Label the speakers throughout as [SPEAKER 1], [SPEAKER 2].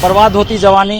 [SPEAKER 1] बर्बाद होती जवानी,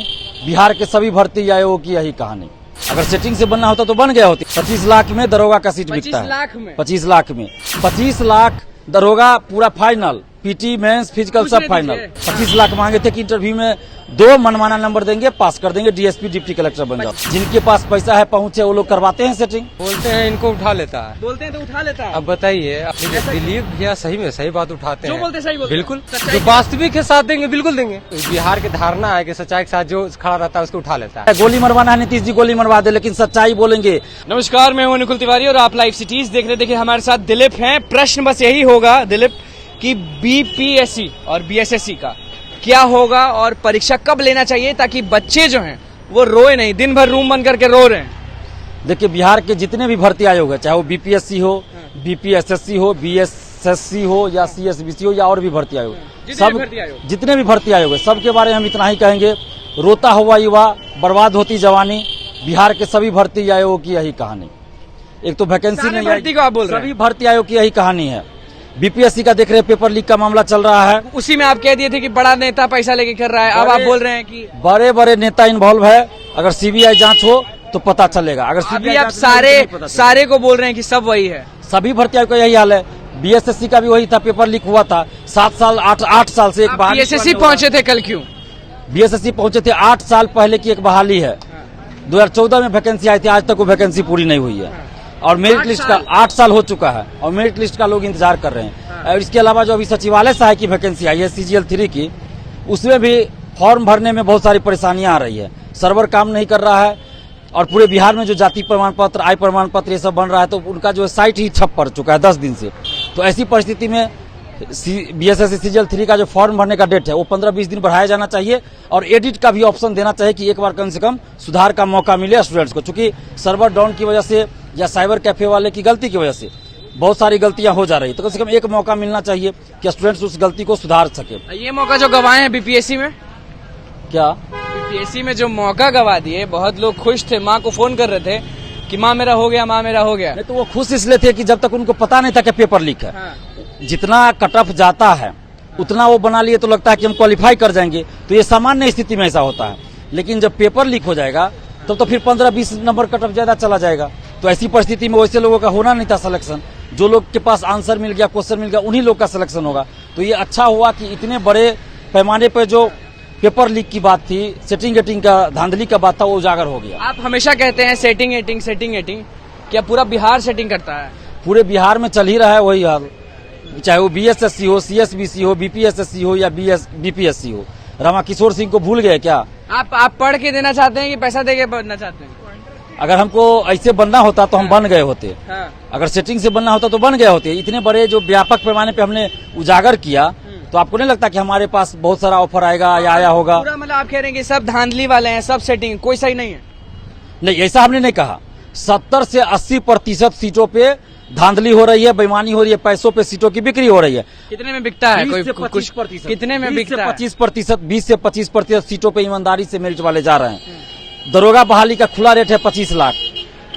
[SPEAKER 1] बिहार के सभी भर्ती आयोगों की यही कहानी। अगर सेटिंग से बनना होता तो बन गया होती। 25 लाख में दरोगा का सीट बिकता है। 25 लाख में 25 लाख दरोगा पूरा फाइनल, पीटी मेंस फिजिकल सब फाइनल। 25 लाख मांगे थे कि इंटरव्यू में 2 मनमाना नंबर देंगे, पास कर देंगे, डीएसपी डिप्टी कलेक्टर बन जाओ। जिनके पास पैसा है, पहुंचे, वो लोग करवाते हैं सेटिंग।
[SPEAKER 2] बोलते हैं इनको उठा लेता है,
[SPEAKER 3] बोलते हैं तो उठा लेता है।
[SPEAKER 2] अब बताइए, दिलीप भैया सही में सही बात उठाते हैं,
[SPEAKER 3] जो बोलते सही बोलते,
[SPEAKER 2] बिल्कुल जो वास्तविक के साथ देंगे बिल्कुल देंगे। बिहार की धारणा है कि सच्चाई के साथ जो खड़ा रहता है उसको उठा लेता है।
[SPEAKER 1] गोली मरवाना है, नीतीश जी गोली मरवा दे, लेकिन सच्चाई बोलेंगे।
[SPEAKER 3] नमस्कार, मैं हूं निकुल तिवारी और आप लाइव सिटीज देख रहे। देखिए हमारे साथ दिलीप हैं। प्रश्न बस यही होगा दिलीप कि बीपीएससी और बीएसएससी का क्या होगा और परीक्षा कब लेना चाहिए ताकि बच्चे जो हैं वो रोए नहीं, दिन भर रूम बंद करके रो रहे हैं।
[SPEAKER 1] देखिए बिहार के जितने भी भर्ती आयोग है, चाहे वो बीपीएससी हो, बीपीएसएससी हो, बीएसएससी हो या सीएसबीसी हो या और भी भर्ती आयोग, सब जितने भी भर्ती आयोग है, सबके बारे में हम इतना ही कहेंगे, रोता हुआ युवा, बर्बाद होती जवानी, बिहार के सभी भर्ती आयोगों की यही कहानी। एक तो वैकेंसी नहीं आई, सभी भर्ती आयोग की यही कहानी है। बीपीएससी का देख रहे हैं, पेपर लीक का मामला चल रहा है,
[SPEAKER 3] उसी में आप कह दिए थे कि बड़ा नेता पैसा लेके कर रहा है। अब आप बोल रहे हैं कि
[SPEAKER 1] बड़े बड़े नेता इन्वॉल्व है। अगर सीबीआई जांच हो तो पता चलेगा। अगर
[SPEAKER 3] अभी आप सारे को बोल रहे हैं कि सब वही है,
[SPEAKER 1] सभी भर्ती आयोग का यही हाल है। बीएसएससी का भी वही था, पेपर लीक हुआ था 7 साल 8 साल से एक बहाली।
[SPEAKER 3] बीएसएससी पहुंचे थे कल, क्यों
[SPEAKER 1] बीएसएससी पहुंचे थे? 8 साल पहले की एक बहाली है। 2014 में वैकेंसी आई थी, आज तक वो वैकेंसी पूरी नहीं हुई है। और मेरिट लिस्ट का 8 साल हो चुका है और मेरिट लिस्ट का लोग इंतजार कर रहे हैं। और इसके अलावा जो अभी सचिवालय सहायक की वैकेंसी आई है CGL 3 की, उसमें भी फॉर्म भरने में बहुत सारी परेशानियां आ रही है। सर्वर काम नहीं कर रहा है और पूरे बिहार में जो जाति प्रमाण पत्र, आय प्रमाण पत्र ये सब बन रहा है, तो उनका जो साइट ही ठप पड़ चुका है 10 दिन से। तो ऐसी परिस्थिति में बीएसएससी CGL 3 का जो फॉर्म भरने का डेट है वो 15-20 दिन बढ़ाया जाना चाहिए और एडिट का भी ऑप्शन देना चाहिए कि एक बार कम से कम सुधार का मौका मिले स्टूडेंट्स को। चूंकि सर्वर डाउन की वजह से या साइबर कैफे वाले की गलती की वजह से बहुत सारी गलतियां हो जा रही, तो कम से कम एक मौका मिलना चाहिए कि स्टूडेंट्स उस गलती को सुधार सके।
[SPEAKER 3] ये मौका जो गवाए हैं बीपीएससी में,
[SPEAKER 1] क्या
[SPEAKER 3] बीपीएससी में जो मौका गवा दिए, बहुत लोग खुश थे, माँ को फोन कर रहे थे कि माँ मेरा हो गया, माँ मेरा हो गया।
[SPEAKER 1] नहीं तो वो खुश इसलिए थे कि जब तक उनको पता नहीं था कि पेपर लीक है। जितना कट ऑफ जाता है उतना वो बना लिए, तो लगता है कि हम क्वालिफाई कर जाएंगे। तो ये सामान्य स्थिति में ऐसा होता है, लेकिन जब पेपर लीक हो जाएगा तब तो फिर 15-20 नंबर कट ऑफ ज्यादा चला जाएगा। तो ऐसी परिस्थिति में वैसे लोगों का होना नहीं था सिलेक्शन। जो लोग के पास आंसर मिल गया, क्वेश्चन मिल गया, उन्हीं लोग का सिलेक्शन होगा। तो ये अच्छा हुआ कि इतने बड़े पैमाने पर जो पेपर लीक की बात थी, सेटिंग एटिंग का, धांधली का बात था, वो उजागर हो गया।
[SPEAKER 3] आप हमेशा कहते हैं सेटिंग एटिंग, क्या पूरा बिहार सेटिंग करता है?
[SPEAKER 1] पूरे बिहार में चल ही रहा है वही हाल, चाहे वो बीएसएससी हो, सीएसबीसी हो, बीपीएसएससी हो या बीपीएससी हो। रामाकिशोर सिंह को भूल गए क्या?
[SPEAKER 3] आप पढ़ के देना चाहते हैं कि पैसा देके बनना चाहते हैं?
[SPEAKER 1] अगर हमको ऐसे बनना होता तो हम बन गए होते। अगर सेटिंग से बनना होता तो बन गए होते। इतने बड़े जो व्यापक पैमाने पे हमने उजागर किया, तो आपको नहीं लगता कि हमारे पास बहुत सारा ऑफर आएगा या आया होगा?
[SPEAKER 3] पूरा मतलब आप कह रहे हैं कि सब धांधली वाले हैं, सब सेटिंग, कोई सही नहीं है?
[SPEAKER 1] नहीं, ऐसा हमने नहीं कहा। 70 से 80% सीटों पे धांधली हो रही है, बेईमानी हो रही है, पैसों पे सीटों की बिक्री हो रही है।
[SPEAKER 3] कितने में बिकता है?
[SPEAKER 1] 20%
[SPEAKER 3] कितने में बिकता है?
[SPEAKER 1] 20 से 25% सीटों पे ईमानदारी से मेरिट वाले जा रहे हैं। दरोगा बहाली का खुला रेट है 25 लाख।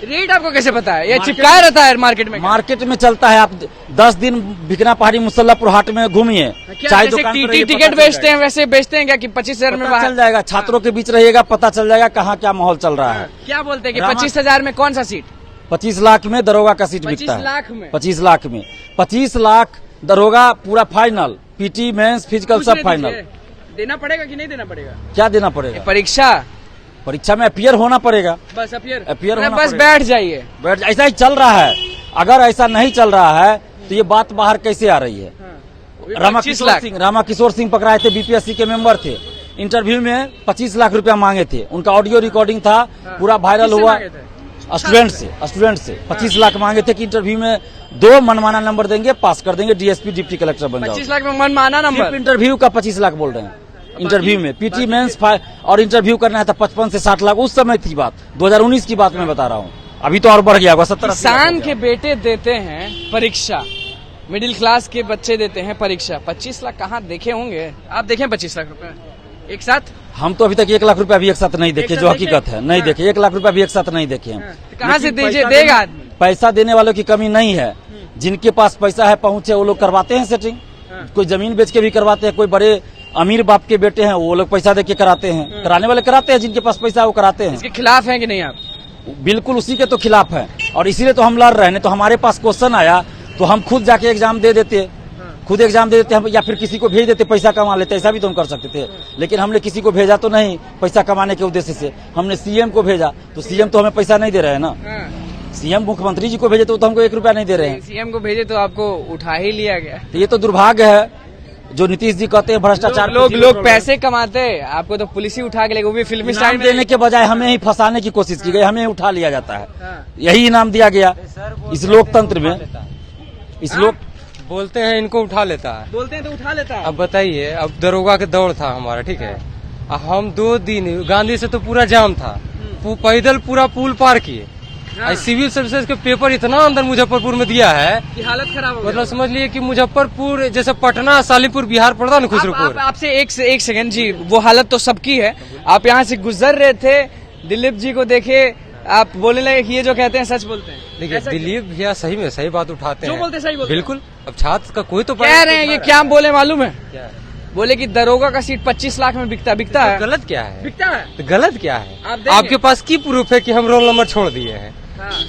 [SPEAKER 3] रेट आपको कैसे पता है? ये चिपकाया रहता है मार्केट में?
[SPEAKER 1] मार्केट में चलता है। आप 10 दिन बिकना पहाड़ी मुसल्लापुर हाट में घूमिए, चाय दुकान पर
[SPEAKER 3] टिकट बेचते हैं वैसे बेचते हैं क्या कि 25,000 में
[SPEAKER 1] चल जाएगा? छात्रों के बीच रहिएगा, पता चल जाएगा कहाँ क्या माहौल चल रहा है।
[SPEAKER 3] क्या बोलते हैं कि 25,000 में कौन सा सीट?
[SPEAKER 1] 25 लाख में दरोगा का सीट बिकता है।
[SPEAKER 3] 25 लाख में?
[SPEAKER 1] 25 लाख में 25 लाख दरोगा पूरा फाइनल, पीटी मेंस फिजिकल सब फाइनल।
[SPEAKER 3] देना पड़ेगा कि नहीं देना पड़ेगा?
[SPEAKER 1] क्या देना पड़ेगा?
[SPEAKER 3] परीक्षा
[SPEAKER 1] में अपीयर होना पड़ेगा।
[SPEAKER 3] बस अपीयर
[SPEAKER 1] होना
[SPEAKER 3] बस
[SPEAKER 1] पड़ेगा।
[SPEAKER 3] बैठ जाइए।
[SPEAKER 1] ऐसा ही चल रहा है। अगर ऐसा नहीं चल रहा है तो ये बात बाहर कैसे आ रही है? रामाकिशोर सिंह पकड़ाए थे, बीपीएससी के मेंबर थे। इंटरव्यू में 25 लाख रुपया मांगे थे। उनका ऑडियो रिकॉर्डिंग था, पूरा वायरल हुआ। स्टूडेंट से 25 लाख मांगे थे कि इंटरव्यू में 2 मनमाना नंबर देंगे, पास कर देंगे, डीएसपी डिप्टी कलेक्टर बन जाओ।
[SPEAKER 3] 25 लाख में मनमाना नंबर?
[SPEAKER 1] इंटरव्यू का 25 लाख बोल रहे हैं। इंटरव्यू में पीटी मेंस और इंटरव्यू करना है तो 55 से 60 लाख उस समय थी बात। 2019 की बात मैं बता रहा हूँ। अभी तो और बढ़ गया होगा। 70
[SPEAKER 3] किसान के बेटे देते हैं परीक्षा, मिडिल क्लास के बच्चे देते हैं परीक्षा। 25 लाख कहाँ देखे होंगे आप? देखें 25 लाख रुपए एक साथ?
[SPEAKER 1] हम तो अभी तक 1 लाख रुपया भी एक साथ नहीं देखे, जो हकीकत है नहीं देखे। 1 लाख रुपया भी एक साथ नहीं देखे हम।
[SPEAKER 3] कहाँ से देगा आदमी?
[SPEAKER 1] पैसा देने वालों की कमी नहीं है। जिनके पास पैसा है, पहुंचे, वो लोग करवाते हैं सेटिंग। कोई जमीन बेच के भी करवाते हैं, कोई बड़े अमीर बाप के बेटे हैं वो लोग पैसा दे के कराते हैं, कराने वाले कराते हैं, जिनके पास पैसा है वो कराते हैं।
[SPEAKER 3] इसके खिलाफ हैं कि नहीं आप?
[SPEAKER 1] बिल्कुल उसी के तो खिलाफ है और इसीलिए तो हम लड़ रहे हैं। तो हमारे पास क्वेश्चन आया तो हम खुद जाके एग्जाम दे देते, खुद एग्जाम दे देते हम, या फिर किसी को भेज देते, पैसा कमा लेते, ऐसा भी तो हम कर सकते थे। लेकिन हमने किसी को भेजा तो नहीं पैसा कमाने के उद्देश्य से, हमने सीएम को भेजा, तो सीएम तो हमें पैसा नहीं दे रहे हैं ना। सीएम मुख्यमंत्री जी को भेजे तो हमको 1 रुपया नहीं दे रहे हैं।
[SPEAKER 3] सीएम को भेजे तो आपको उठा ही लिया गया।
[SPEAKER 1] तो ये तो दुर्भाग्य है जो नीतीश जी कहते हैं भ्रष्टाचार।
[SPEAKER 3] लोग पैसे कमाते हैं, आपको तो पुलिस ही उठा के लेगा, वो भी फिल्मी स्टाइल में।
[SPEAKER 1] देने के बजाय हमें ही फंसाने की कोशिश की गई, हमें ही उठा लिया जाता है। यही इनाम दिया गया इस लोकतंत्र में। इस लोग
[SPEAKER 2] बोलते हैं इनको उठा लेता है,
[SPEAKER 3] बोलते हैं तो उठा लेता है।
[SPEAKER 2] अब बताइए, अब दरोगा के दौड़ था हमारा, ठीक है, हम 2 दिन गांधी से तो पूरा जाम था, पैदल पूरा पुल पार किए। सिविल सर्विसेज के पेपर इतना अंदर मुजफ्फरपुर में दिया है
[SPEAKER 3] कि हालत खराब हो गई।
[SPEAKER 2] मतलब समझ लिए कि मुजफ्फरपुर जैसे पटना सालीपुर बिहार पड़ता ना खुसरूपुर।
[SPEAKER 3] आपसे एक सेकंड जी, वो हालत तो सबकी है। आप यहाँ से गुजर रहे थे, दिलीप जी को देखे, आप बोलने लगे कि ये जो कहते हैं सच बोलते हैं।
[SPEAKER 2] देखिए दिलीप भैया सही में सही बात उठाते हैं,
[SPEAKER 3] जो बोलते सही बोलते हैं।
[SPEAKER 2] बिल्कुल। अब छात्र का कोई तो
[SPEAKER 3] कह रहे हैं, ये क्या बोले मालूम है?
[SPEAKER 2] क्या?
[SPEAKER 3] बोले कि दरोगा का सीट 25 लाख में बिकता है।
[SPEAKER 2] गलत क्या है?
[SPEAKER 3] बिकता है
[SPEAKER 2] तो गलत क्या है?
[SPEAKER 3] आप
[SPEAKER 2] आपके पास की प्रूफ है कि हम रोल नंबर छोड़ दिए हैं?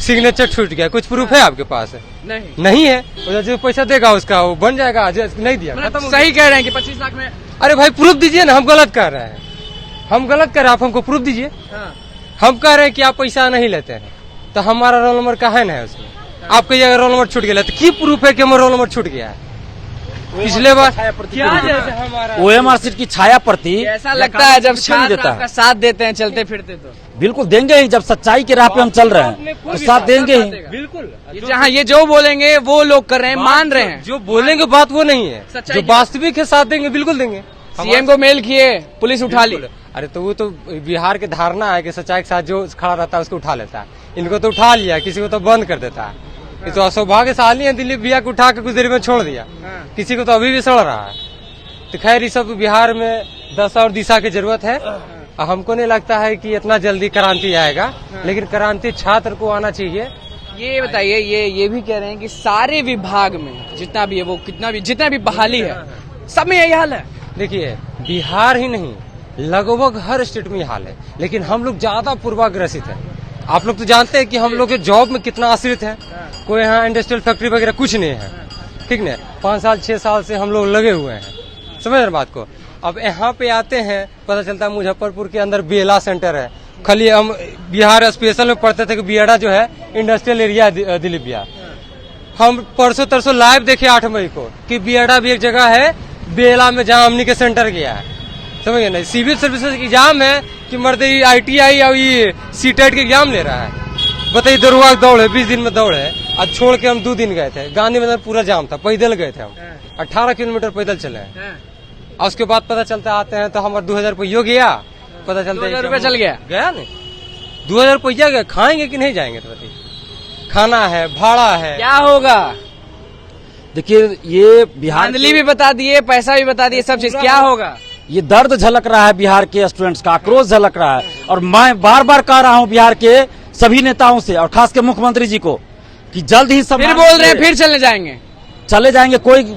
[SPEAKER 2] सिग्नेचर छूट गया, कुछ प्रूफ है आपके पास? नहीं है। जो पैसा देगा उसका वो बन जाएगा, नहीं दिया खत्म।
[SPEAKER 3] सही कह रहे हैं कि 25 लाख में।
[SPEAKER 2] अरे भाई प्रूफ दीजिए ना, हम गलत कर रहे हैं, हम गलत कर रहे हैं, आप हमको प्रूफ दीजिए। हम कह रहे हैं कि आप पैसा नहीं लेते हैं, तो हमारा रोल नंबर कहाँ है उसमें? आपको ये रोल नंबर छूट गया तो की प्रूफ है कि हमारा रोल नंबर छूट गया है? पिछले बार क्या हमारा
[SPEAKER 1] OMR सीट की छाया प्रति
[SPEAKER 3] ऐसा लगता है जब छात्र आपका साथ देते हैं चलते फिरते तो
[SPEAKER 1] बिल्कुल देंगे ही। जब सच्चाई के राह पे हम चल रहे हैं तो साथ देंगे ही।
[SPEAKER 2] बिल्कुल।
[SPEAKER 3] जहाँ ये जो बोलेंगे वो लोग कर रहे हैं, मान रहे हैं।
[SPEAKER 2] जो बोलेंगे बात वो नहीं है, जो वास्तविक है साथ देंगे, बिल्कुल देंगे।
[SPEAKER 3] सीएम को मेल किए, पुलिस उठा ली।
[SPEAKER 2] अरे तो वो तो बिहार की धारणा है कि सच्चाई के साथ जो खड़ा रहता है उसको उठा लेता है। इनको तो उठा लिया, किसी को तो बंद कर देता है। ये तो असौभाग्यशाली है, दिलीप भैया को उठा के कुछ देर में छोड़ दिया, किसी को तो अभी भी सड़ रहा है। तो खैर ये सब बिहार में दशा और दिशा की जरूरत है। हमको नहीं लगता है कि इतना जल्दी क्रांति आएगा, लेकिन क्रांति छात्र को आना चाहिए।
[SPEAKER 3] ये बताइए, ये भी कह रहे हैं कि सारे विभाग में जितना भी है वो जितना भी बहाली है सब में यही हाल है।
[SPEAKER 2] देखिए बिहार ही नहीं, लगभग हर स्टेट में हाल है, लेकिन हम लोग ज्यादा पूर्वाग्रसित है। आप लोग तो जानते हैं कि हम लोग के जॉब में कितना आश्रित है, कोई यहाँ इंडस्ट्रियल फैक्ट्री वगैरह कुछ नहीं है, ठीक न। 5 साल 6 साल से हम लोग लगे हुए हैं, समझ रहे बात को। अब यहाँ पे आते हैं, पता चलता है मुजफ्फरपुर के अंदर बेला सेंटर है। खाली हम बिहार स्पेशल में पढ़ते थे कि बियाड़ा जो है इंडस्ट्रियल एरिया दिलीप बिहार। हम परसों तरसों लाइव देखे 8 मई को कि बियाड़ा भी एक जगह है बेला में, जहाँ हमनी के सेंटर गया है, समझ गए ना। सिविल सर्विसेज एग्जाम है कि मर्दे ITI और ये CTET के एग्जाम ले रहा है। बताइए दरोगा दौड़ है, 20 दिन में दौड़ है। आज छोड़ के हम 2 दिन गए थे, गांधी मैदान पूरा जाम था, पैदल गए थे हम, 18 किलोमीटर पैदल चले हैं। और उसके बाद पता चलता आते हैं तो हमारा 2000 रुपया गया, पता चलता
[SPEAKER 3] 2000 रुपया चल गया
[SPEAKER 2] नहीं 2000 रुपया गया। खाएंगे कि नहीं जाएंगे? तो बताइए, खाना है, भाड़ा है,
[SPEAKER 3] क्या होगा?
[SPEAKER 1] देखिए ये बिहार
[SPEAKER 3] धांधली भी बता दिए, पैसा भी बता दिए, सब चीज क्या होगा?
[SPEAKER 1] ये दर्द झलक रहा है, बिहार के स्टूडेंट्स का आक्रोश झलक रहा है। और मैं बार बार कह रहा हूँ बिहार के सभी नेताओं से और खास के मुख्यमंत्री जी को कि जल्द ही सब
[SPEAKER 3] फिर बोल रहे हैं फिर चले जाएंगे।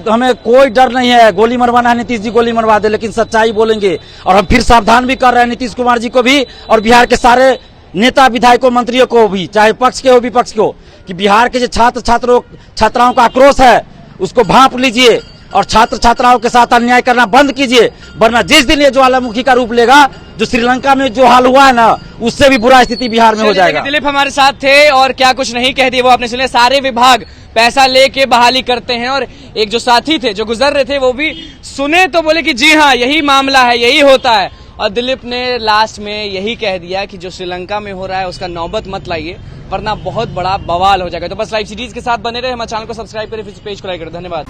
[SPEAKER 3] हमें कोई डर नहीं है, गोली मरवाना है नीतीश जी गोली मरवा दे, लेकिन सच्चाई बोलेंगे। और हम फिर सावधान भी कर रहे हैं नीतीश कुमार जी को भी और बिहार के सारे नेता विधायकों मंत्रियों को भी, चाहे पक्ष के हो विपक्ष के हो, कि बिहार के जो छात्राओं का आक्रोश है उसको भांप लीजिए और छात्र छात्राओं के साथ अन्याय करना बंद कीजिए। वरना जिस दिन ये ज्वालामुखी का रूप लेगा, जो श्रीलंका में जो हाल हुआ है ना, उससे भी बुरा स्थिति बिहार में हो जाएगा। दिलीप हमारे साथ थे और क्या कुछ नहीं कह दिए वो आपने सुने। सारे विभाग पैसा लेके बहाली करते हैं और एक जो साथी थे जो गुजर रहे थे वो भी सुने तो बोले कि जी हाँ यही मामला है, यही होता है। और दिलीप ने लास्ट में यही कह दिया कि जो श्रीलंका में हो रहा है उसका नौबत मत लाइए, वरना बहुत बड़ा बवाल हो जाएगा। तो बस लाइव सीरीज के साथ बने रहे, हमारे चैनल को सब्सक्राइब करें, फिर पेज को लाइक करें। धन्यवाद।